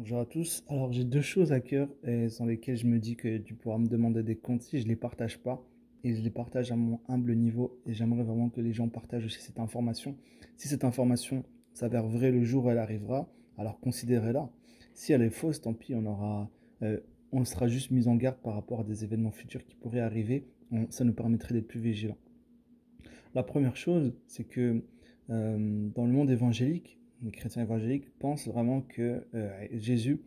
Bonjour à tous. Alors j'ai deux choses à cœur sans lesquelles je me dis que tu pourras me demander des comptes si je les partage pas et je les partage à mon humble niveau et j'aimerais vraiment que les gens partagent aussi cette information. Si cette information s'avère vraie le jour où elle arrivera, alors considérez-la. Si elle est fausse, tant pis, euh, on sera juste mis en garde par rapport à des événements futurs qui pourraient arriver. Ça nous permettrait d'être plus vigilants. La première chose, c'est que dans le monde évangélique, les chrétiens évangéliques pensent vraiment que Jésus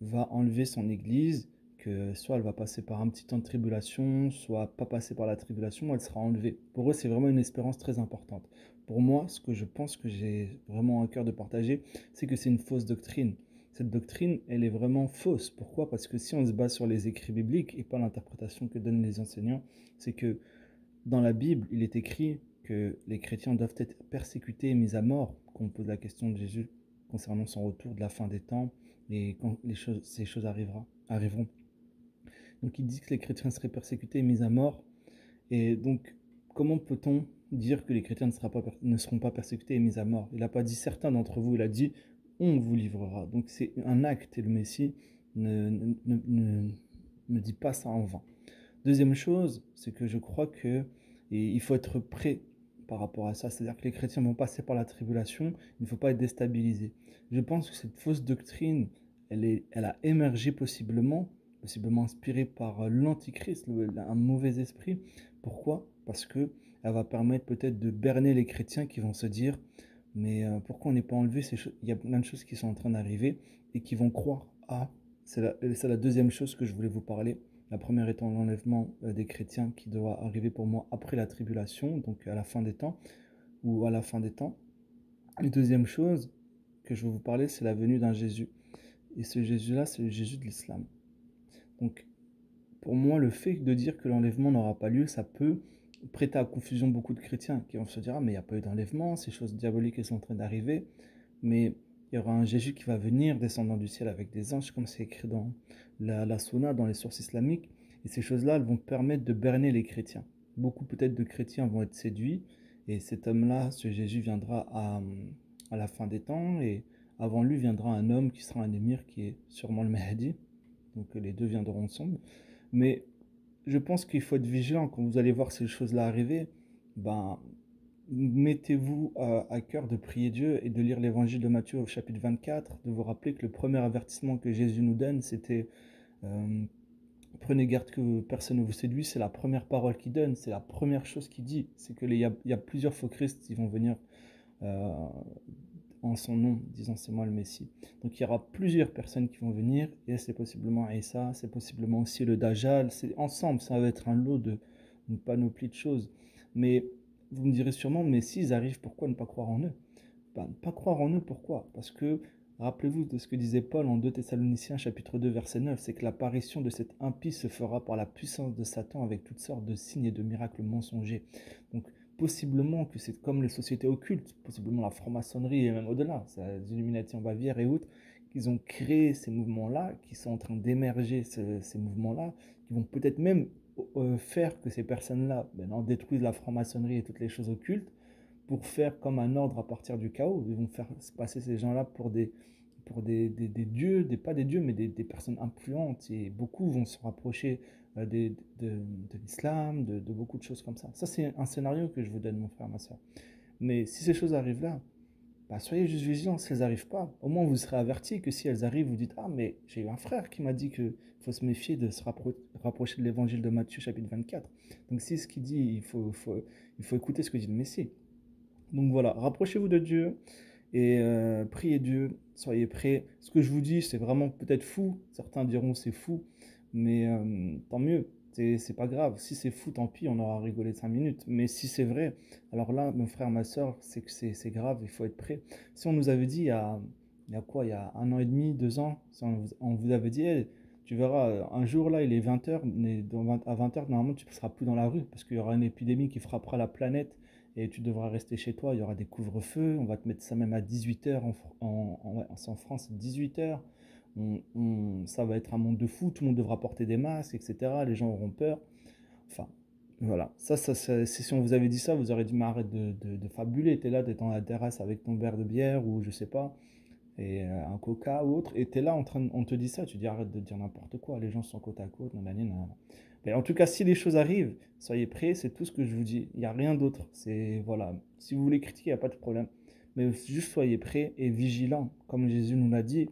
va enlever son Église, que soit elle va passer par un petit temps de tribulation, soit pas passer par la tribulation, elle sera enlevée. Pour eux, c'est vraiment une espérance très importante. Pour moi, ce que je pense que j'ai vraiment à cœur de partager, c'est que c'est une fausse doctrine. Cette doctrine, elle est vraiment fausse. Pourquoi? Parce que si on se base sur les écrits bibliques et pas l'interprétation que donnent les enseignants, c'est que dans la Bible, il est écrit que les chrétiens doivent être persécutés et mis à mort, qu'on pose la question de Jésus concernant son retour de la fin des temps et quand ces choses arriveront. Donc il dit que les chrétiens seraient persécutés et mis à mort. Et donc, comment peut-on dire que les chrétiens ne seront pas persécutés et mis à mort? Il n'a pas dit certains d'entre vous, il a dit on vous livrera. Donc c'est un acte et le Messie ne dit pas ça en vain. Deuxième chose, c'est que je crois que il faut être prêt par rapport à ça. C'est-à-dire que les chrétiens vont passer par la tribulation, il ne faut pas être déstabilisé. Je pense que cette fausse doctrine, elle a émergé possiblement inspirée par l'antichrist, un mauvais esprit. Pourquoi? Parce que elle va permettre peut-être de berner les chrétiens qui vont se dire, mais pourquoi on n'est pas enlevé Il y a plein de choses qui sont en train d'arriver et qui vont croire. Ah, c'est la deuxième chose que je voulais vous parler. La première étant l'enlèvement des chrétiens qui doit arriver pour moi après la tribulation, donc à la fin des temps, ou à la fin des temps. Et deuxième chose que je veux vous parler, c'est la venue d'un Jésus. Et ce Jésus-là, c'est le Jésus de l'islam. Donc, pour moi, le fait de dire que l'enlèvement n'aura pas lieu, ça peut prêter à confusion beaucoup de chrétiens qui vont se dire, ah, mais il n'y a pas eu d'enlèvement, ces choses diaboliques sont en train d'arriver. Mais il y aura un Jésus qui va venir descendant du ciel avec des anges, comme c'est écrit dans la Sunna, dans les sources islamiques. Et ces choses-là, elles vont permettre de berner les chrétiens. Beaucoup peut-être de chrétiens vont être séduits. Et cet homme-là, ce Jésus, viendra à la fin des temps. Et avant lui viendra un homme qui sera un émir, qui est sûrement le Mahdi. Donc les deux viendront ensemble. Mais je pense qu'il faut être vigilant quand vous allez voir ces choses-là arriver. Ben, mettez-vous à cœur de prier Dieu et de lire l'évangile de Matthieu au chapitre 24, de vous rappeler que le premier avertissement que Jésus nous donne, c'était euh, prenez garde que personne ne vous séduise. C'est la première parole qu'il donne, c'est la première chose qu'il dit. C'est qu'il y a plusieurs faux Christ qui vont venir euh, en son nom, disant c'est moi le Messie. Donc il y aura plusieurs personnes qui vont venir, et c'est possiblement Aïssa, c'est possiblement aussi le Dajjal, c'est ensemble, ça va être un lot une panoplie de choses. Mais vous me direz sûrement, mais s'ils arrivent, pourquoi ne pas croire en eux? Ben, ne pas croire en eux, pourquoi? Parce que, rappelez-vous de ce que disait Paul en 2 Thessaloniciens chapitre 2 verset 9, c'est que l'apparition de cet impie se fera par la puissance de Satan avec toutes sortes de signes et de miracles mensongers. Donc, possiblement que c'est comme les sociétés occultes, possiblement la franc-maçonnerie et même au-delà, les Illuminati en Bavière et autres, qu'ils ont créé ces mouvements-là, qui sont en train d'émerger ces mouvements-là, qui vont peut-être même faire que ces personnes-là maintenant détruisent la franc-maçonnerie et toutes les choses occultes pour faire comme un ordre à partir du chaos. Ils vont faire passer ces gens-là pour des dieux, pas des dieux, mais des personnes influentes. Et beaucoup vont se rapprocher de l'islam, de beaucoup de choses comme ça. Ça, c'est un scénario que je vous donne, mon frère, ma soeur. Mais si ces choses arrivent là, bah, soyez juste vigilants. Si elles n'arrivent pas, au moins vous serez avertis que si elles arrivent, vous dites, ah, mais j'ai eu un frère qui m'a dit qu'il faut se méfier de se rapprocher de l'évangile de Matthieu, chapitre 24. Donc, si ce qu'il dit, il faut écouter ce que dit le Messie. Donc voilà, rapprochez-vous de Dieu et priez Dieu, soyez prêts. Ce que je vous dis, c'est vraiment peut-être fou. Certains diront c'est fou, mais tant mieux. C'est pas grave. Si c'est fou, tant pis, on aura rigolé 5 minutes. Mais si c'est vrai, alors là, mon frère, ma soeur, c'est que c'est grave, il faut être prêt. Si on nous avait dit il y a quoi, il y a un an et demi, 2 ans, si on vous avait dit, hey, tu verras, un jour là, il est 20h, mais à 20h, normalement, tu ne seras plus dans la rue parce qu'il y aura une épidémie qui frappera la planète et tu devras rester chez toi. Il y aura des couvre-feux, on va te mettre ça même à 18h en France, 18h. Ça va être un monde de fou, tout le monde devra porter des masques, etc. Les gens auront peur. Enfin, voilà. Si on vous avait dit ça, vous aurez dit, mais arrête de fabuler. T'es là, t'es dans la terrasse avec ton verre de bière ou je sais pas. et un coca ou autre, et tu es là on te dit ça, tu dis arrête de dire n'importe quoi, les gens sont côte à côte, nanani, nanana. Mais en tout cas, si les choses arrivent, soyez prêts, c'est tout ce que je vous dis. Il n'y a rien d'autre. C'est, voilà. Si vous voulez critiquer, il n'y a pas de problème. Mais juste soyez prêts et vigilants. Comme Jésus nous l'a dit,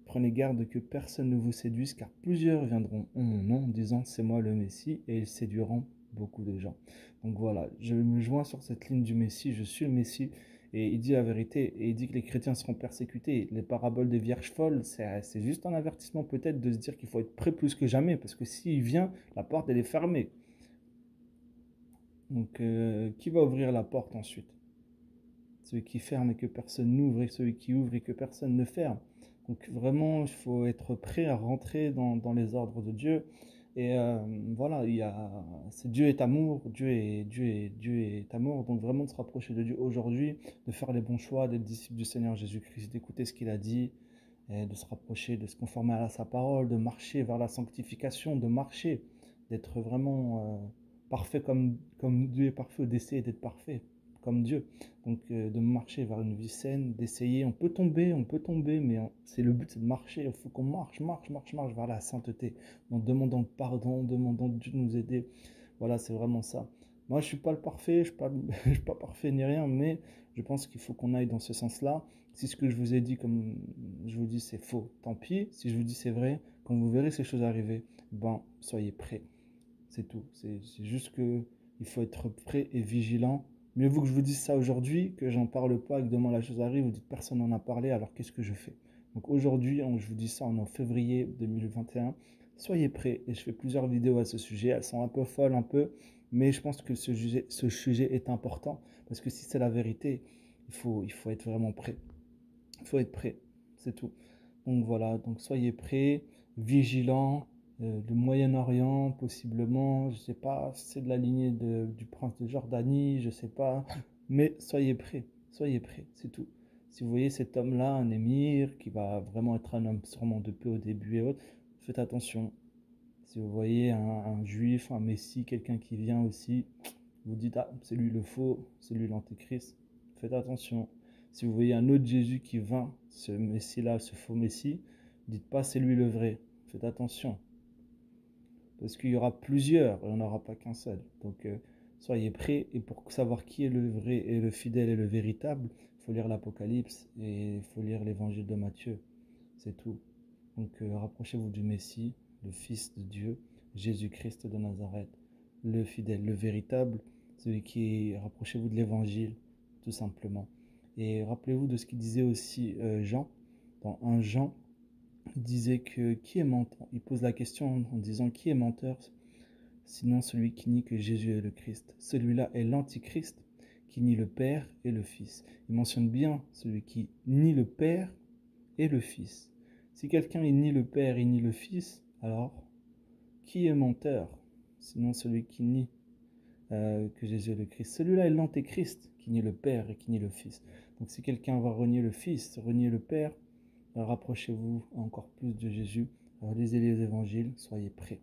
prenez garde que personne ne vous séduise, car plusieurs viendront en mon nom, disant c'est moi le Messie, et ils séduiront beaucoup de gens. Donc voilà, je me joins sur cette ligne du Messie, je suis le Messie. Et il dit la vérité, et il dit que les chrétiens seront persécutés. Les paraboles des vierges folles, c'est juste un avertissement peut-être de se dire qu'il faut être prêt plus que jamais, parce que s'il vient, la porte elle est fermée. Donc qui va ouvrir la porte ensuite? Celui qui ferme et que personne n'ouvre, et celui qui ouvre et que personne ne ferme. Donc vraiment, il faut être prêt à rentrer dans les ordres de Dieu. Et voilà, Dieu est amour, Dieu est amour. Donc vraiment de se rapprocher de Dieu aujourd'hui, de faire les bons choix, d'être disciple du Seigneur Jésus-Christ, d'écouter ce qu'il a dit, et de se rapprocher, de se conformer à sa parole, de marcher vers la sanctification, de marcher, d'être vraiment parfait comme Dieu est parfait, ou d'essayer d'être parfait comme Dieu. Donc de marcher vers une vie saine, d'essayer. On peut tomber, mais c'est le but, c'est de marcher. Il faut qu'on marche vers la sainteté, en demandant pardon, en demandant Dieu de nous aider. Voilà, c'est vraiment ça. Moi, je suis pas le parfait, je suis pas parfait ni rien, mais je pense qu'il faut qu'on aille dans ce sens-là. Si ce que je vous ai dit, comme je vous dis, c'est faux, tant pis. Si je vous dis c'est vrai, quand vous verrez ces choses arriver, ben, soyez prêts. C'est tout. C'est juste que il faut être prêt et vigilant. Mieux vaut que je vous dise ça aujourd'hui, que j'en parle pas et que demain la chose arrive, vous dites personne n'en a parlé, alors qu'est-ce que je fais? Donc aujourd'hui, je vous dis ça, on est en février 2021. Soyez prêts, et je fais plusieurs vidéos à ce sujet. Elles sont un peu folles, un peu, mais je pense que ce sujet est important, parce que si c'est la vérité, il faut être vraiment prêt. Il faut être prêt, c'est tout. Donc voilà, donc soyez prêts, vigilants. Le Moyen-Orient, possiblement, je ne sais pas, c'est de la lignée du prince de Jordanie, je ne sais pas, mais soyez prêts, c'est tout. Si vous voyez cet homme-là, un émir, qui va vraiment être un homme sûrement de paix au début et autres, faites attention. Si vous voyez un juif, un messie, quelqu'un qui vient aussi, vous dites, ah, c'est lui le faux, c'est lui l'antéchrist, faites attention. Si vous voyez un autre Jésus qui vint, ce messie-là, ce faux messie, dites pas c'est lui le vrai, faites attention. Parce qu'il y aura plusieurs, et on n'aura pas qu'un seul. Donc soyez prêts, et pour savoir qui est le vrai et le fidèle et le véritable, il faut lire l'Apocalypse et il faut lire l'évangile de Matthieu, c'est tout. Donc rapprochez-vous du Messie, le Fils de Dieu, Jésus-Christ de Nazareth, le fidèle, le véritable, celui qui est, rapprochez-vous de l'évangile, tout simplement. Et rappelez-vous de ce qu'il disait aussi Jean, dans 1 Jean, il disait que qui est menteur? Il pose la question en disant qui est menteur, sinon celui qui nie que Jésus est le Christ. Celui-là est l'Antichrist, qui nie le Père et le Fils. Il mentionne bien celui qui nie le Père et le Fils. Si quelqu'un nie le Père et nie le Fils, alors qui est menteur? Sinon celui qui nie que Jésus est le Christ. Celui-là est l'Antéchrist, qui nie le Père et qui nie le Fils. Donc si quelqu'un va renier le Fils, renier le Père, rapprochez-vous encore plus de Jésus. Alors, lisez les évangiles, soyez prêts.